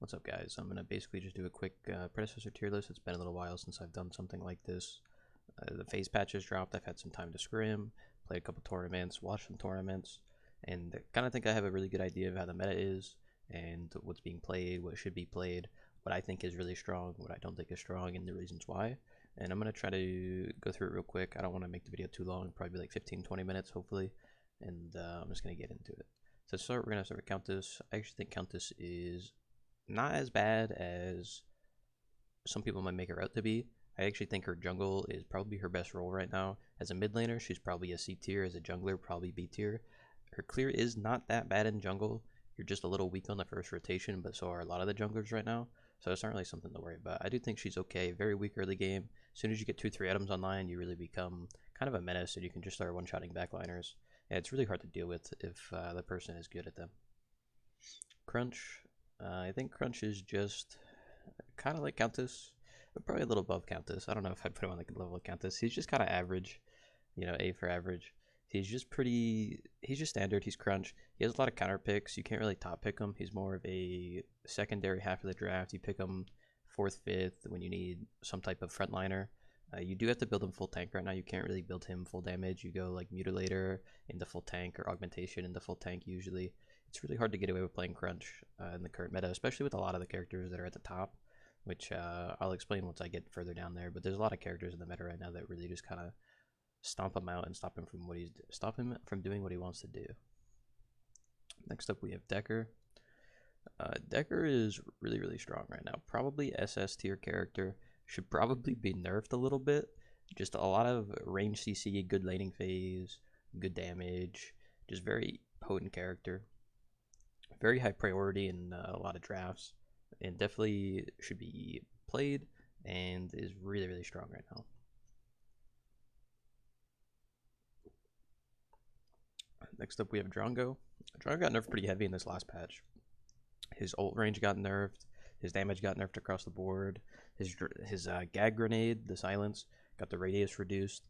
What's up, guys? I'm going to basically just do a quick predecessor tier list. It's been a little while since I've done something like this. The phase patches dropped. I've had some time to scrim, play a couple tournaments, watch some tournaments, and kind of think I have a really good idea of how the meta is and what's being played, what should be played, what I think is really strong, what I don't think is strong, and the reasons why. And I'm going to try to go through it real quick. I don't want to make the video too long, probably like 15-20 minutes, hopefully, and I'm just going to get into it. So to start, we're going to start with Countess. I actually think Countess is not as bad as some people might make her out to be. I actually think her jungle is probably her best role right now. As a mid laner, she's probably a C tier. As a jungler, probably B tier. Her clear is not that bad in jungle. You're just a little weak on the first rotation, but so are a lot of the junglers right now. So it's not really something to worry about. I do think she's okay. Very weak early game. As soon as you get 2-3 items online, you really become kind of a menace, and you can just start one-shotting backliners. And it's really hard to deal with if the person is good at them. Crunch. I think Crunch is just kind of like Countess, but probably a little above Countess. I don't know if I'd put him on like the level of Countess. He's just kind of average, you know, A for average. He's just standard. He's Crunch. He has a lot of counter picks. You can't really top pick him. He's more of a secondary half of the draft. You pick him 4th, 5th when you need some type of frontliner. You do have to build him full tank right now. You can't really build him full damage. You go like Mutilator into full tank or Augmentation into full tank usually. It's really hard to get away with playing Crunch in the current meta, especially with a lot of the characters that are at the top, which I'll explain once I get further down there. But there's a lot of characters in the meta right now that really just kind of stomp him out and stop him from doing what he wants to do. Next up, we have Decker. Decker is really strong right now. Probably SS tier character. Should probably be nerfed a little bit. Just a lot of range CC, good laning phase, good damage. Just very potent character. Very high priority in a lot of drafts, and definitely should be played and is really strong right now. Next up, we have Drongo. Drongo got nerfed pretty heavy in this last patch. His ult range got nerfed. His damage got nerfed across the board. His gag grenade, the silence, got the radius reduced.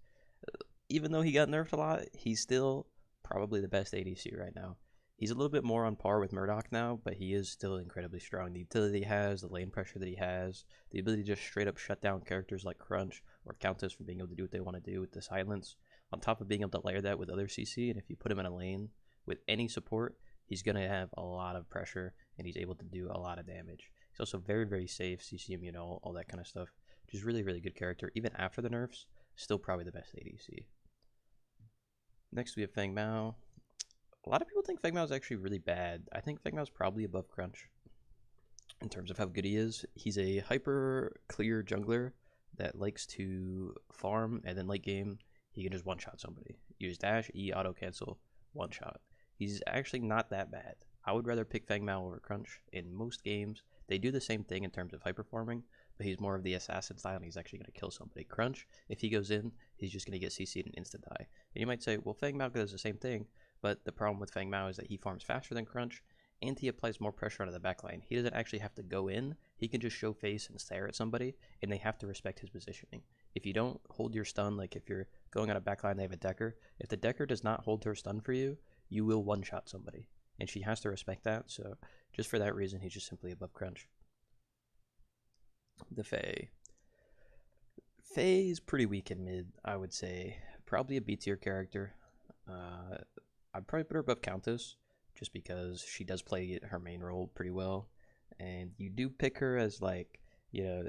Even though he got nerfed a lot, he's still probably the best ADC right now. He's a little bit more on par with Murdoch now, but he is still incredibly strong. The utility he has, the lane pressure that he has, the ability to just straight up shut down characters like Crunch or Countess from being able to do what they want to do with the silence, on top of being able to layer that with other CC. And if you put him in a lane with any support, he's going to have a lot of pressure, and he's able to do a lot of damage. He's also very safe, CC immune, all that kind of stuff, which is really good character. Even after the nerfs, still probably the best ADC. Next, we have Feng Mao. A lot of people think Feng Mao is actually really bad. I think Feng Mao is probably above Crunch in terms of how good he is. He's a hyper clear jungler that likes to farm, and then late game, he can just one-shot somebody. Use dash, E, auto cancel, one-shot. He's actually not that bad. I would rather pick Feng Mao over Crunch. In most games, they do the same thing in terms of hyper farming, but he's more of the assassin style, and he's actually going to kill somebody. Crunch, if he goes in, he's just going to get CC'd and instant die. And you might say, well, Feng Mao does the same thing, but the problem with Feng Mao is that he farms faster than Crunch, and he applies more pressure onto the backline. He doesn't actually have to go in. He can just show face and stare at somebody, and they have to respect his positioning. If you don't hold your stun, like if you're going on a backline, they have a Decker. If the Decker does not hold her stun for you, you will one-shot somebody, and she has to respect that. So just for that reason, he's just simply above Crunch. The Faye. Faye is pretty weak in mid, I would say. Probably a B tier character. I'd probably put her above Countess, just because she does play her main role pretty well. And you do pick her as, like, you know,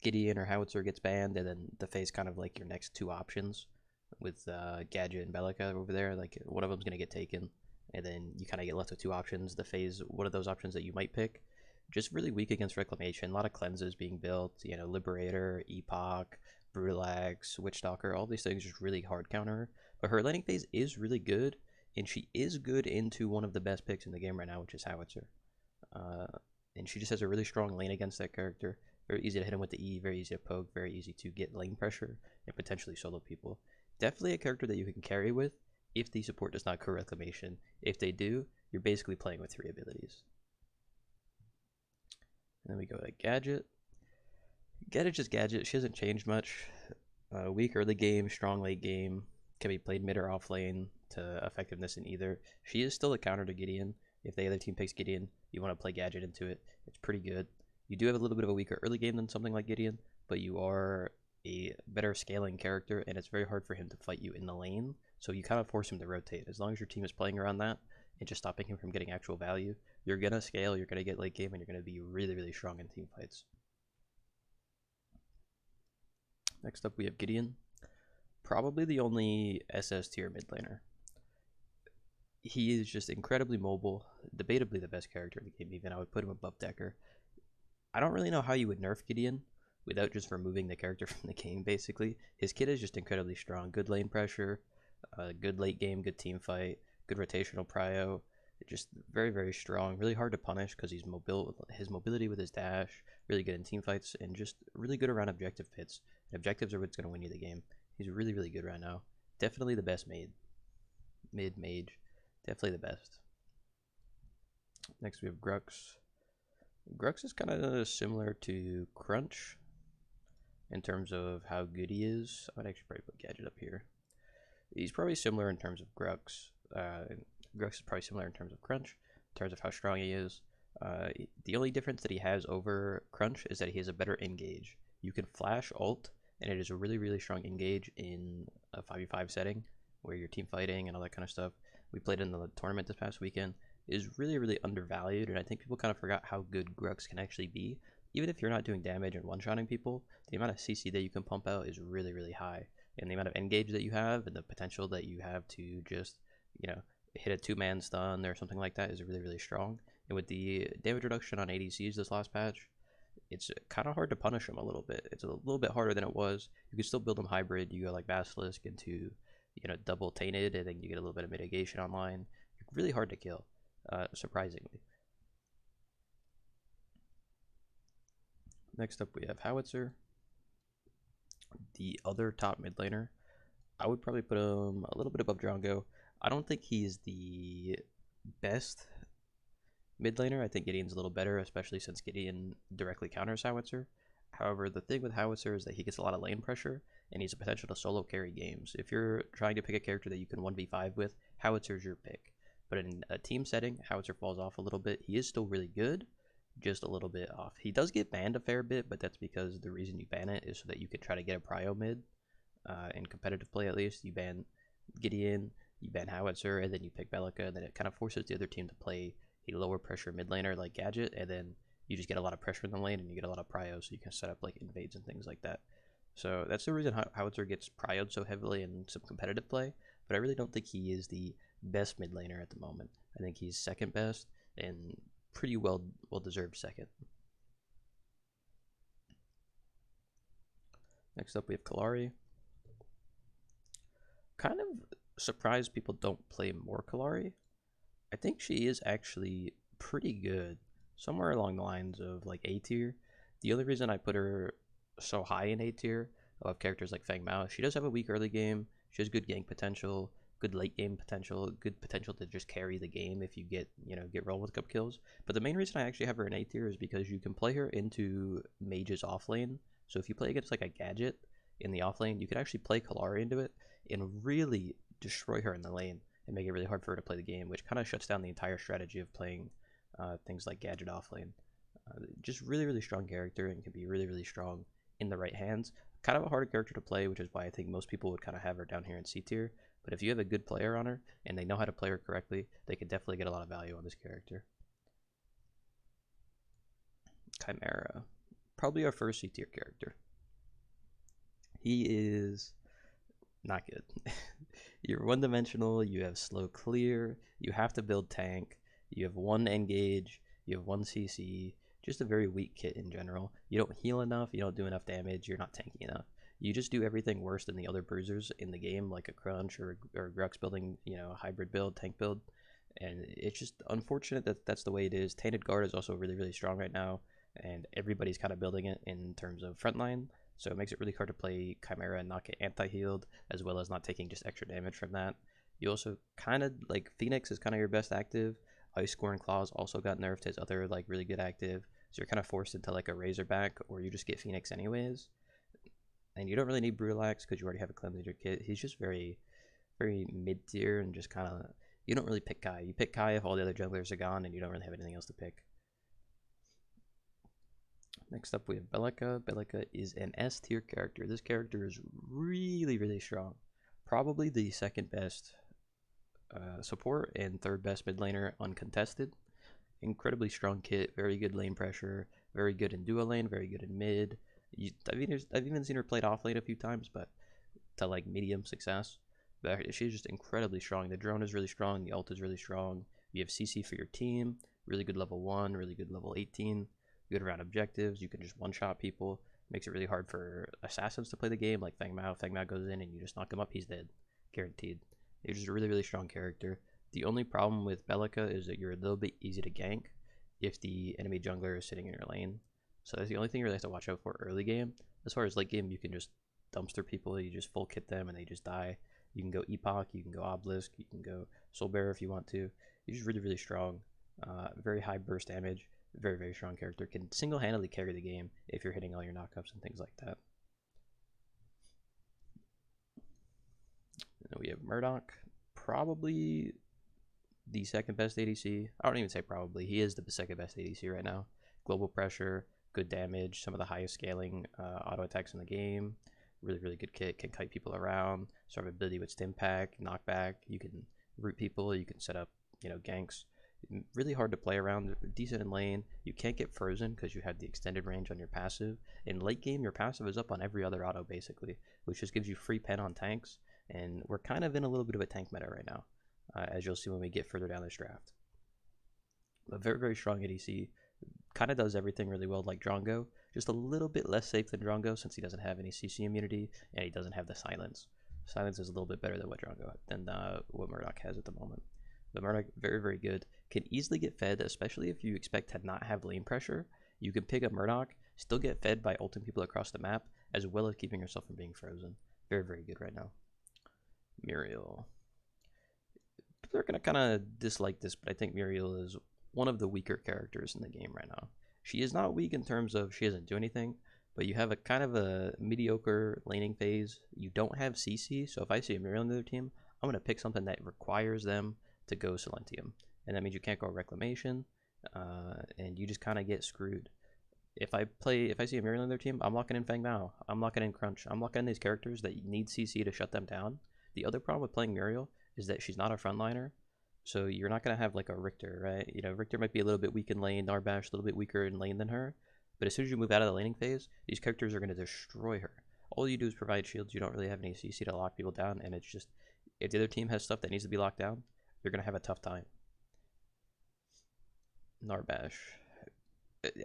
Gideon or Howitzer gets banned, and then the Faye's kind of like your next two options with Gadget and Bellica over there. Like, one of them's going to get taken, and then you kind of get left with two options. The Faye's one of those options that you might pick. Just really weak against Reclamation. A lot of cleanses being built, you know, Liberator, Epoch, Brutalax, Witchstalker, all these things just really hard counter her. But her laning phase is really good, and she is good into one of the best picks in the game right now, which is Howitzer. And she just has a really strong lane against that character. Very easy to hit him with the E, very easy to poke, very easy to get lane pressure and potentially solo people. Definitely a character that you can carry with if the support does not clear Reclamation. If they do, you're basically playing with 3 abilities. And then we go to Gadget. Gadget's just Gadget. She hasn't changed much. Weak early game, strong late game. Can be played mid or off lane to effectiveness in either. She is still a counter to Gideon. If the other team picks Gideon, you want to play Gadget into it. It's pretty good. You do have a little bit of a weaker early game than something like Gideon, but you are a better scaling character, and it's very hard for him to fight you in the lane, so you kind of force him to rotate. As long as your team is playing around that and just stopping him from getting actual value, you're going to scale, you're going to get late game, and you're going to be really, really strong in team fights. Next up, we have Gideon. Probably the only SS tier mid laner. He is just incredibly mobile, debatably the best character in the game even. I would put him above Decker. I don't really know how you would nerf Gideon without just removing the character from the game, basically. His kit is just incredibly strong. Good lane pressure, good late game, good team fight, good rotational prio. Just very, very strong. Really hard to punish because he's mobile. His mobility with his dash, really good in team fights, and just really good around objective pits. And objectives are what's going to win you the game. He's really, really good right now. Definitely the best mid-mage. Definitely the best. Next we have Grux. Grux is kind of similar to Crunch in terms of how good he is. I would actually probably put Gadget up here. He's probably similar in terms of Grux. Grux is probably similar in terms of Crunch, in terms of how strong he is. The only difference that he has over Crunch is that he has a better engage. You can flash ult, and it is a really, really strong engage in a 5v5 setting where you're team fighting and all that kind of stuff. We played in the tournament this past weekend. It is really, really undervalued, and I think people kind of forgot how good Grux can actually be. Even if you're not doing damage and one-shotting people, the amount of CC that you can pump out is really, really high. And the amount of engage that you have and the potential that you have to just, hit a two-man stun or something like that is really, really strong. And with the damage reduction on ADCs this last patch, it's kind of hard to punish them a little bit. It's a little bit harder than it was. You can still build them hybrid. You go like Basilisk into, double tainted, and then you get a little bit of mitigation online. You're really hard to kill, surprisingly. Next up, we have Howitzer, the other top mid laner. I would probably put him a little bit above Drongo. I don't think he's the best mid laner. I think Gideon's a little better, especially since Gideon directly counters Howitzer. However, the thing with Howitzer is that he gets a lot of lane pressure, and he's a potential to solo carry games. If you're trying to pick a character that you can 1v5 with, Howitzer's your pick. But in a team setting, Howitzer falls off a little bit. He is still really good, just a little bit off. He does get banned a fair bit, but that's because the reason you ban it is so that you can try to get a prio mid. In competitive play, at least, you ban Gideon, you ban Howitzer, and then you pick Belica, and then it kind of forces the other team to play a lower pressure mid laner like Gadget, and then you just get a lot of pressure in the lane and you get a lot of prio, so you can set up like invades and things like that. So that's the reason Howitzer gets prioed so heavily in some competitive play, but I really don't think he is the best mid laner at the moment. I think he's second best and pretty well deserved second. Next up we have Kaliri. Kind of surprised people don't play more Kaliri. I think she is actually pretty good, somewhere along the lines of like A tier. The only reason I put her so high in A tier of characters like Feng Mao, she does have a weak early game. She has good gank potential, good late game potential, good potential to just carry the game if you get roll with cup kills. But the main reason I actually have her in A tier is because you can play her into mages off lane. So if you play against like a Gadget in the off lane, you can actually play Kaliri into it and really destroy her in the lane and make it really hard for her to play the game, which kind of shuts down the entire strategy of playing things like Gadget off lane. Just really, really strong character and can be really, really strong in the right hands. Kind of a harder character to play, which is why I think most people would kind of have her down here in C tier. But if you have a good player on her and they know how to play her correctly, they can definitely get a lot of value on this character. Chimera. Probably our first C tier character. He is not good. You're one-dimensional, you have slow clear, you have to build tank, you have one engage, you have one CC, just a very weak kit in general. You don't heal enough, you don't do enough damage, you're not tanky enough. You just do everything worse than the other bruisers in the game, like a Crunch or Grux building, a hybrid build, tank build. And it's just unfortunate that that's the way it is. Tainted Guard is also really, really strong right now, and everybody's kind of building it in terms of frontline. So it makes it really hard to play Chimera and not get anti-healed, as well as not taking just extra damage from that. You also kind of, like, Phoenix is kind of your best active. Ice Scorn Claws also got nerfed, his other, like, really good active. So you're kind of forced into, like, a Razorback, or you just get Phoenix anyways. And you don't really need Brulax because you already have a Cleanser kit. He's just very, very mid-tier and just kind of you don't really pick Kai. You pick Kai if all the other junglers are gone and you don't really have anything else to pick. Next up, we have Belica. Belica is an S tier character. This character is really, really strong. Probably the second best support and third best mid laner uncontested. Incredibly strong kit, very good lane pressure, very good in duo lane, very good in mid. I've even seen her played off lane a few times, but to like medium success. But she's just incredibly strong. The drone is really strong, the ult is really strong. You have CC for your team, really good level 1, really good level 18, good around objectives. You can just one-shot people. Makes it really hard for assassins to play the game, like Feng Mao. Feng Mao goes in and you just knock him up, he's dead. Guaranteed. You're just a really, really strong character. The only problem with Belica is that you're a little bit easy to gank if the enemy jungler is sitting in your lane. So that's the only thing you really have to watch out for early game. As far as late game, you can just dumpster people, you just full kit them and they just die. You can go Epoch, you can go Obelisk, you can go Soul Bearer if you want to. You're just really, really strong. Very high burst damage, very, very strong character. Can single-handedly carry the game if you're hitting all your knockups and things like that. And then we have Murdoch, probably the second best ADC. I don't even say probably, he is the second best ADC right now. Global pressure, good damage, some of the highest scaling auto attacks in the game. Really, really good kit, can kite people around, sort of ability with Stimpack, knockback. You can root people, you can set up, ganks. Really hard to play around, decent in lane. You can't get frozen because you have the extended range on your passive. In late game, your passive is up on every other auto basically, which just gives you free pen on tanks. And we're kind of in a little bit of a tank meta right now, as you'll see when we get further down this draft. But very, very strong ADC. Kind of does everything really well like Drongo, just a little bit less safe than Drongo since he doesn't have any CC immunity and he doesn't have the silence. Silence is a little bit better than what what Murdoch has at the moment. But Murdoch, very, very good. Can easily get fed, especially if you expect to not have lane pressure. You can pick up Murdoch, still get fed by ulting people across the map, as well as keeping yourself from being frozen. Very, very good right now. Muriel. People are going to kind of dislike this, but I think Muriel is one of the weaker characters in the game right now. She is not weak in terms of she doesn't do anything, but you have a kind of a mediocre laning phase. You don't have CC, so if I see a Muriel on the other team, I'm going to pick something that requires them to go Silentium. And that means you can't go Reclamation, and you just kind of get screwed. If I see a Muriel on their team, I'm locking in Feng Mao, I'm locking in Crunch, I'm locking in these characters that need CC to shut them down. The other problem with playing Muriel is that she's not a frontliner, so you're not going to have like a Richter, right? Richter might be a little bit weak in lane, Narbash a little bit weaker in lane than her, but as soon as you move out of the laning phase, these characters are going to destroy her. All you do is provide shields, you don't really have any CC to lock people down, and it's just, if the other team has stuff that needs to be locked down, you're going to have a tough time. Narbash.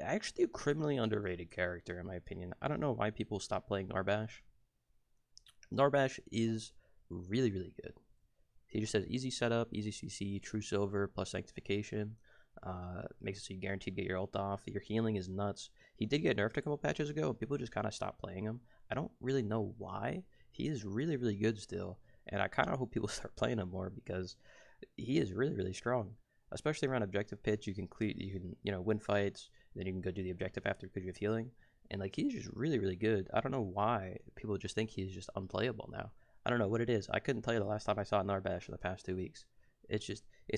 Actually a criminally underrated character in my opinion. I don't know why people stop playing Narbash. Narbash is really, really good. He just has easy setup, easy CC, true silver, plus sanctification. Makes it so you guaranteed to get your ult off. Your healing is nuts. He did get nerfed a couple patches ago, and people just kind of stopped playing him. I don't really know why. He is really, really good still, and I kind of hope people start playing him more because he is really, really strong. Especially around objective pitch, you can win fights, then you can go do the objective after because you have healing, and like he's just really, really good. I don't know why people just think he's just unplayable now. I don't know what it is. I couldn't tell you the last time I saw Narbash in the past 2 weeks. It's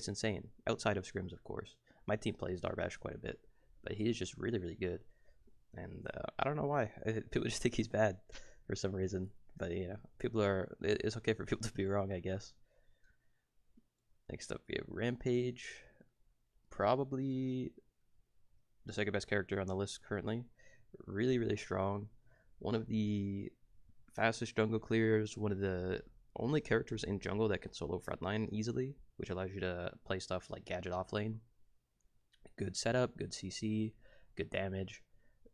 insane. Outside of scrims, of course. My team plays Narbash quite a bit, but he is just really, really good. And I don't know why. People just think he's bad for some reason. But it's okay for people to be wrong, I guess. Next up, we have Rampage. Probably the second best character on the list currently. Really, really strong. One of the fastest jungle clears, one of the only characters in jungle that can solo frontline easily, which allows you to play stuff like Gadget offlane. Good setup, good CC, good damage,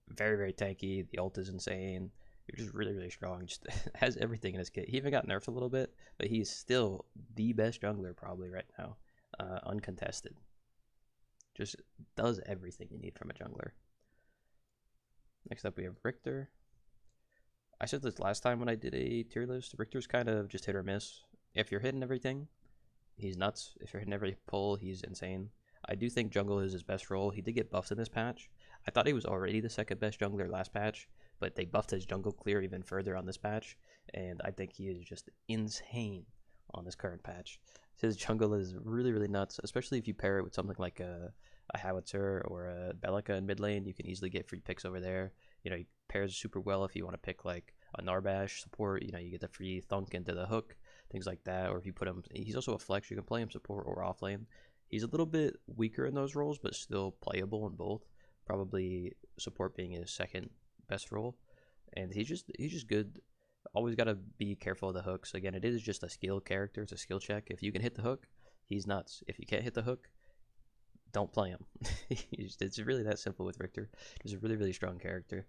very, very tanky. The ult is insane. You're just really, really strong. Just has everything in his kit. He even got nerfed a little bit, but he's still the best jungler probably right now, uncontested. Just does everything you need from a jungler. Next up, we have Richter. I said this last time when I did a tier list. Richter's kind of just hit or miss. If you're hitting everything, he's nuts. If you're hitting every pull, he's insane. I do think jungle is his best role. He did get buffed in this patch. I thought he was already the second best jungler last patch, but they buffed his jungle clear even further on this patch, and I think he is just insane on this current patch. His jungle is really, really nuts, especially if you pair it with something like a Howitzer or a Bellica in mid lane. You can easily get free picks over there. You know, he pairs super well if you want to pick like a Narbash support. You know, you get the free thunk into the hook, things like that. Or if you put him, he's also a flex. You can play him support or off lane. He's a little bit weaker in those roles, but still playable in both. Probably support being his second best role, and he's just good. Always got to be careful of the hooks. Again, it is just a skill character. It's a skill check. If you can hit the hook, he's nuts. If you can't hit the hook, don't play him. It's really that simple with Richter. He's a really, really strong character.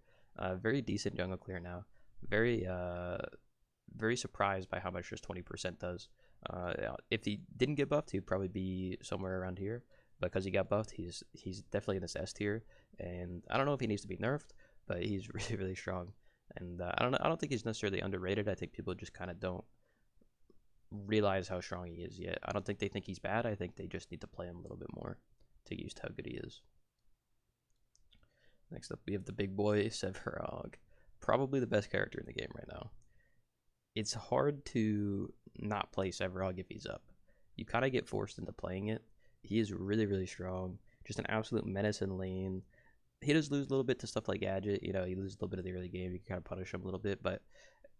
Very decent jungle clear now. Very surprised by how much just 20% does. If he didn't get buffed, he'd probably be somewhere around here. Because he got buffed, he's definitely in this S tier. And I don't know if he needs to be nerfed, but he's really, really strong. And I don't think he's necessarily underrated. I think people just kind of don't realize how strong he is yet. I don't think they think he's bad. I think they just need to play him a little bit more to get used to how good he is. Next up, we have the big boy, Seth Rog. Probably the best character in the game right now. It's hard to not play Seth Rog if he's up. You kind of get forced into playing it. He is really, really strong. Just an absolute menace in lane. He does lose a little bit to stuff like Gadget. You know, he loses a little bit of the early game. You can kind of punish him a little bit. But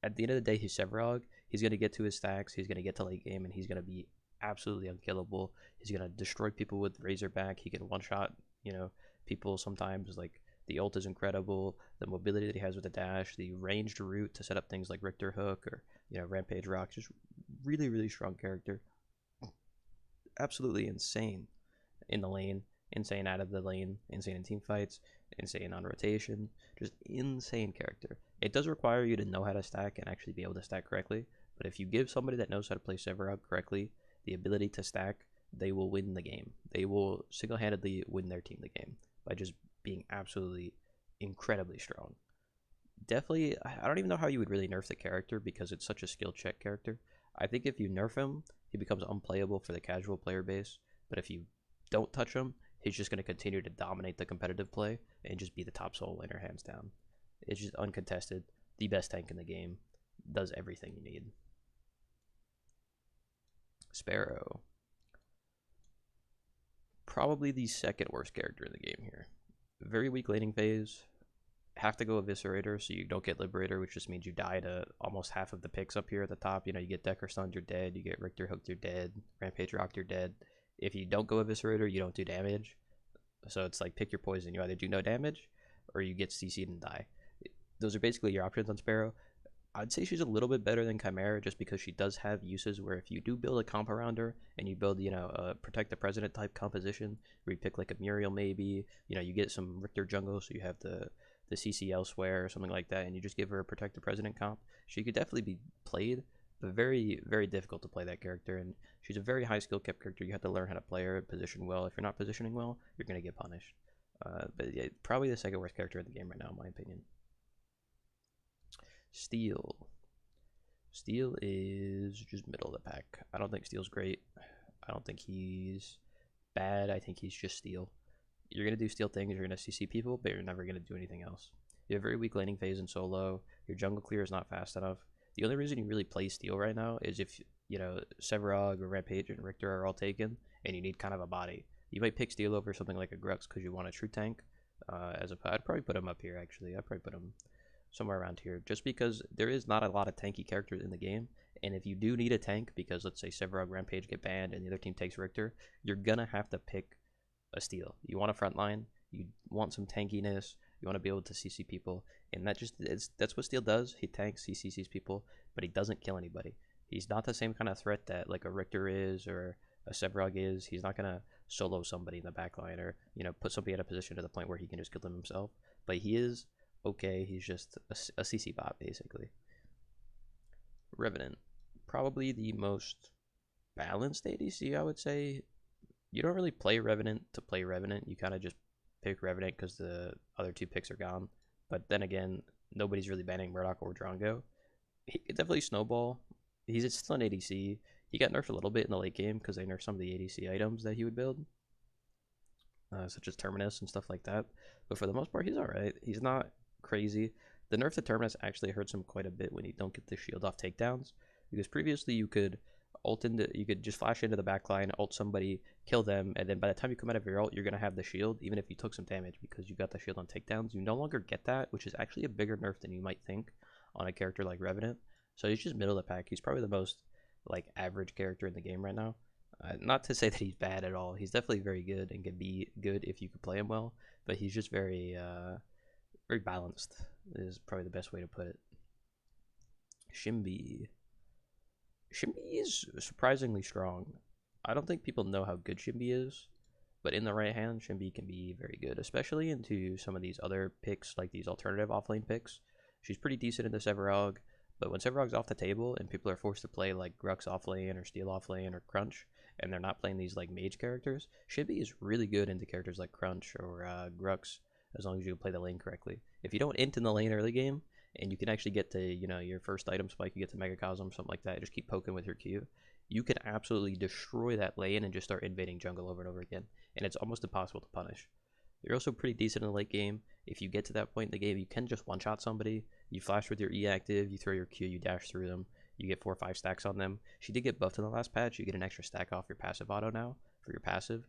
at the end of the day, he's Seth Rog. He's going to get to his stacks. He's going to get to late game, and he's going to be absolutely unkillable. He's going to destroy people with Razorback. He can one-shot, you know, people sometimes. Like, the ult is incredible. The mobility that he has with the dash. The ranged route to set up things like Richter Hook or, you know, Rampage Rock. Just really, really strong character. Absolutely insane in the lane. Insane out of the lane, insane in team fights, insane on rotation, just insane character. It does require you to know how to stack and actually be able to stack correctly, but if you give somebody that knows how to play Seth Rog correctly the ability to stack, they will win the game. They will single-handedly win their team the game by just being absolutely incredibly strong. Definitely, I don't even know how you would really nerf the character because it's such a skill check character. I think if you nerf him, he becomes unplayable for the casual player base, but if you don't touch him, he's just going to continue to dominate the competitive play and just be the top solo laner hands down. It's just uncontested, the best tank in the game, does everything you need. Sparrow. Probably the second worst character in the game here. Very weak laning phase. Have to go Eviscerator so you don't get Liberator, which just means you die to almost half of the picks up here at the top. You know, you get Decker stunned, you're dead. You get Richter hooked, you're dead. Rampage rocked, you're dead. If you don't go Eviscerator, you don't do damage. So it's like pick your poison. You either do no damage or you get CC'd and die. Those are basically your options on Sparrow. I'd say she's a little bit better than Chimera just because she does have uses where if you do build a comp around her and you build, you know, a Protect the President type composition where you pick like a Muriel maybe, you know, you get some Richter jungle so you have the CC elsewhere or something like that and you just give her a Protect the President comp, she could definitely be played, but very, very difficult to play that character. And she's a very high skill kept character. You have to learn how to play her, position well. If you're not positioning well, you're going to get punished. But yeah, probably the second worst character in the game right now, in my opinion. Steel. Steel is just middle of the pack. I don't think Steel's great. I don't think he's bad. I think he's just Steel. You're going to do Steel things. You're going to CC people, but you're never going to do anything else. You have a very weak laning phase in solo. Your jungle clear is not fast enough. The only reason you really play Steel right now is if, you know, Seth Rog or Rampage and Richter are all taken and you need kind of a body. You might pick Steel over something like a Grux because you want a true tank. I'd probably put him up here, actually. I'd probably put him somewhere around here just because there is not a lot of tanky characters in the game. And if you do need a tank because, let's say, Seth Rog, Rampage get banned and the other team takes Richter, you're going to have to pick a Steel. You want a front line. You want some tankiness. You want to be able to CC people, and that's what Steel does. He tanks, he CCs people, but he doesn't kill anybody. He's not the same kind of threat that like a Richter is or a Seth Rog is. He's not gonna solo somebody in the backline or, you know, put somebody at a position to the point where he can just kill them himself. But he is okay. He's just a CC bot basically. Revenant, probably the most balanced ADC, I would say. You don't really play Revenant to play Revenant. You kind of just pick Revenant because the other two picks are gone. But then again, nobody's really banning Murdoch or Drongo. He could definitely snowball. He's still an ADC. He got nerfed a little bit in the late game because they nerfed some of the ADC items that he would build, such as Terminus and stuff like that. But for the most part, he's alright. He's not crazy. The nerf to Terminus actually hurts him quite a bit when you don't get the shield off takedowns. Because previously you could you could just flash into the backline, ult somebody, kill them, and then by the time you come out of your ult, you're gonna have the shield, even if you took some damage because you got the shield on takedowns. You no longer get that, which is actually a bigger nerf than you might think on a character like Revenant. So he's just middle of the pack. He's probably the most like average character in the game right now. Not to say that he's bad at all. He's definitely very good and can be good if you could play him well, but he's just very very balanced is probably the best way to put it. Shimmy is surprisingly strong. I don't think people know how good Shimmy is, but in the right hand, Shimmy can be very good, especially into some of these other picks, like these alternative offlane picks. She's pretty decent into Seth Rog, but when Seth Rog's off the table and people are forced to play like Grux offlane or Steel offlane or Crunch, and they're not playing these like mage characters, Shimmy is really good into characters like Crunch or Grux, as long as you play the lane correctly. If you don't int in the lane early game, and you can actually get to, you know, your first item spike, you get to Megacosm, something like that, just keep poking with your Q, you can absolutely destroy that lane and just start invading jungle over and over again, and it's almost impossible to punish. You're also pretty decent in the late game. If you get to that point in the game, you can just one-shot somebody. You flash with your E active, you throw your Q, you dash through them, you get 4 or 5 stacks on them. She did get buffed in the last patch. You get an extra stack off your passive auto now for your passive,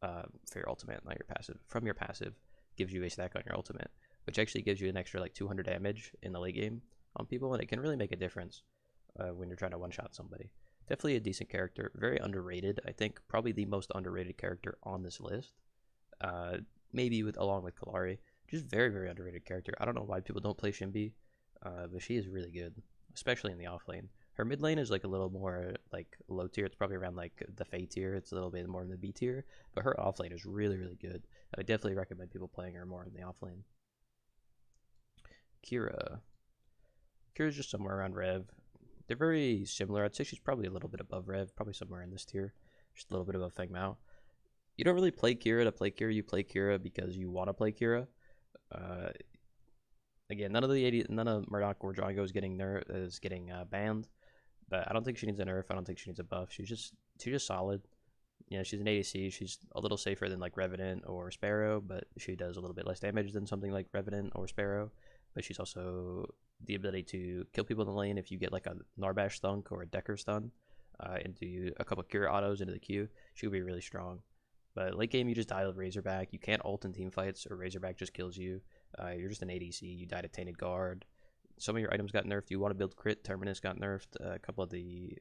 for your ultimate, not your passive. From your passive, gives you a stack on your ultimate, which actually gives you an extra like 200 damage in the late game on people, and it can really make a difference when you're trying to one-shot somebody. Definitely a decent character, very underrated. I think probably the most underrated character on this list. Maybe along with Kaliri, just very, very underrated character. I don't know why people don't play Shimmy, but she is really good, especially in the off lane. Her mid lane is like a little more like low tier. It's probably around like the Fae tier. It's a little bit more in the B tier, but her off lane is really, really good. I definitely recommend people playing her more in the off lane. Kira's just somewhere around Rev. They're very similar. I'd say she's probably a little bit above Rev, probably somewhere in this tier, just a little bit above Feng Mao. You don't really play Kira to play Kira. You play Kira because you want to play Kira. Again, none of Murdoch or Drongo is getting banned, but I don't think she needs a nerf. I don't think she needs a buff. She's just solid. You know, she's an ADC. She's a little safer than like Revenant or Sparrow, but she does a little bit less damage than something like Revenant or Sparrow. But she's also the ability to kill people in the lane if you get like a Narbash thunk or a Decker stun into a couple Kira autos into the queue. She would be really strong. But late game, you just die with Razorback. You can't ult in team fights, or Razorback just kills you. You're just an ADC. You die to Tainted Guard. Some of your items got nerfed. You want to build crit. Terminus got nerfed. A couple of the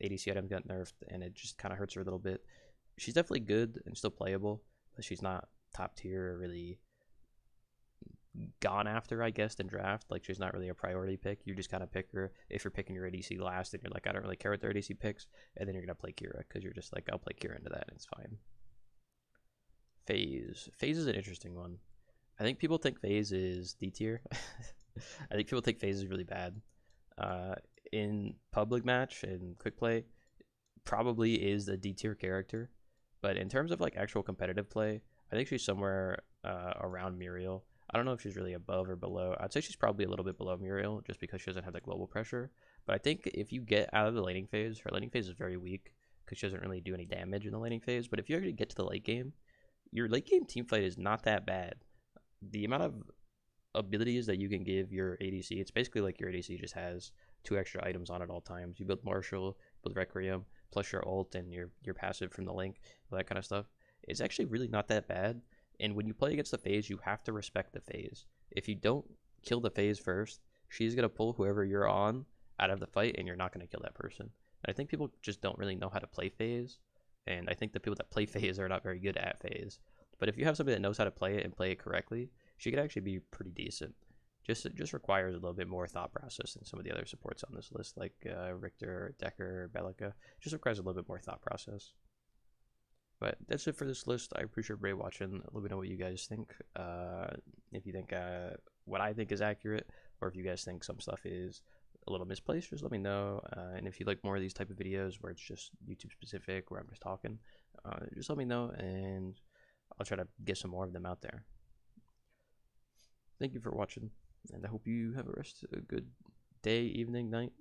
ADC items got nerfed, and it just kind of hurts her a little bit. She's definitely good and still playable, but she's not top tier or really gone after, I guess, in draft. Like, she's not really a priority pick. You just kind of pick her if you're picking your ADC last, and you're like, I don't really care what their ADC picks, and then you're gonna play Kira because you're just like, I'll play Kira into that, and it's fine. Phase is an interesting one. I think people think Phase is D tier. I think people think Phase is really bad. In public match and quick play, probably is a D tier character, but in terms of like actual competitive play, I think she's somewhere around Muriel. I don't know if she's really above or below. I'd say she's probably a little bit below Muriel just because she doesn't have that global pressure. But I think if you get out of the laning phase, her laning phase is very weak because she doesn't really do any damage in the laning phase. But if you actually get to the late game, your late game teamfight is not that bad. The amount of abilities that you can give your ADC, it's basically like your ADC just has 2 extra items on at all times. You build Marshall, build Requiem, plus your ult and your passive from the link, all that kind of stuff. It's actually really not that bad. And when you play against the phase, you have to respect the phase. If you don't kill the phase first, she's going to pull whoever you're on out of the fight, and you're not going to kill that person. And I think people just don't really know how to play phase. And I think the people that play phase are not very good at phase. But if you have somebody that knows how to play it and play it correctly, she could actually be pretty decent. It just requires a little bit more thought process than some of the other supports on this list, like Richter, Decker, Bellica. Just requires a little bit more thought process. But that's it for this list. I appreciate everybody watching. Let me know what you guys think. If you think what I think is accurate, or if you guys think some stuff is a little misplaced, just let me know. And if you like more of these type of videos where it's just YouTube specific, where I'm just talking, just let me know, and I'll try to get some more of them out there. Thank you for watching, and I hope you have a good day, evening, night.